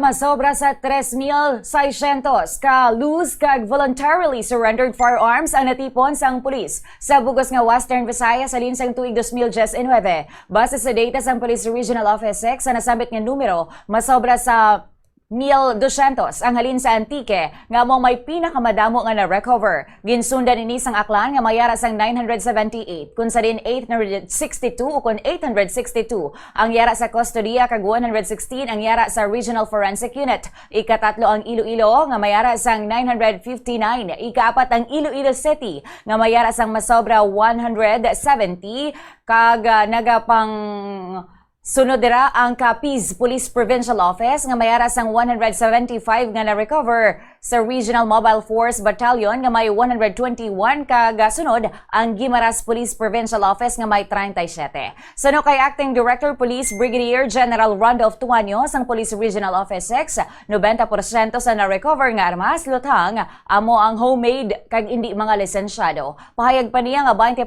masobra sa 3,600 ka loose kag voluntarily surrendered firearms ang natipon sang pulis sa bugos nga Western Visayas sa linsang tuig 2019. Base sa data sang Police Regional Office 6 sa nasabit nga numero, masobra sa 1,200 ang halin sa Antique nga mo may pinakamadamo nga na-recover. Ginsundan ini sang aklan nga mayara sang 978 kun sa din 862 o kun 862 ang yara sa kustodiya kag 116 ang yara sa Regional Forensic Unit. Ikatatlo ang Iloilo nga mayara sang 959. Ikaapat ang Iloilo City nga mayara sang masobra 170 kag nagapang sunod dira ang Capiz Police Provincial Office nga mayara sang 175 nga na-recover sa Regional Mobile Force Battalion nga may 121 kag sunod ang Guimaras Police Provincial Office nga may 37. Suno kay Acting Director Police Brigadier General Randolph Tuanyo sang Police Regional Office 6, 90% sa na-recover nga armas lutang amo ang homemade kag indi mga lisensyado. Pahayag pa niya nga 20%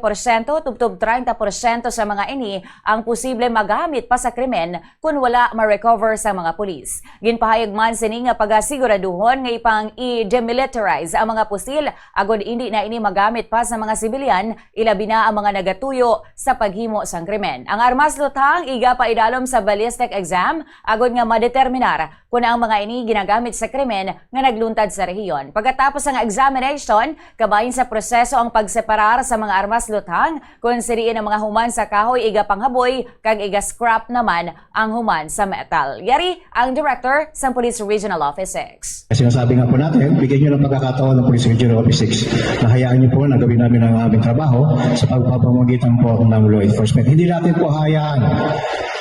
tubtob 30% sa mga ini ang posible magamit pa sa krimen kung wala ma-recover sa mga pulis. Ginpahayag man sini nga pagasiguraduhon nga ipang i-demilitarize ang mga pusil agod hindi na ini magamit pa sa mga sibilyan, ilabi na ang mga nagatuyo sa paghimo sang krimen. Ang armas lutang iga pa idalom sa ballistic exam agod nga madeterminar kung ang mga ini ginagamit sa krimen nga nagluntad sa rehiyon. Pagkatapos ang examination, kabahin sa proseso ang pagseparar sa mga armas lutang kung siriin ang mga human sa kahoy iga panghaboy kag iga scrap naman ang human sa metal. Yari ang Director sa Police Regional Office 6. Sinasabi nga po natin, bigyan nyo ng pagkakataon ng Police Regional Office 6 na hayaan nyo po na gawin namin ang aming trabaho sa pagpapamagitan po ng law enforcement. Hindi natin po hayaan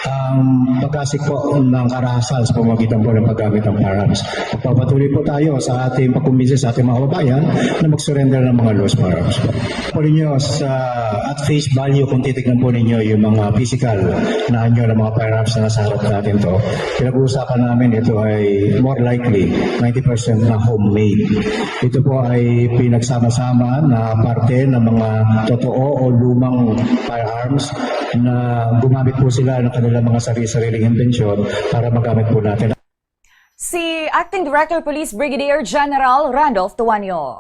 ang pagkasik po ng karahasan sa pamamagitan po ng paggamit ng firearms. Pagpapatuloy po tayo sa ating pagkumbinsi sa ating mga kababayan na mag-surrender ng mga lost firearms po. Po ninyo at face value kung titignan po ninyo yung mga physical na anyo ng mga firearms na nasa harap natin to. Pinag-uusapan namin ito ay more likely 90% na homemade. Ito po ay pinagsama-sama na parte ng mga totoo o lumang firearms na gumamit po sila ng kanilang mga sarili-sariling invensyon para magamit po natin. Si Acting Director Police Brigadier General Randolph Tuanyo.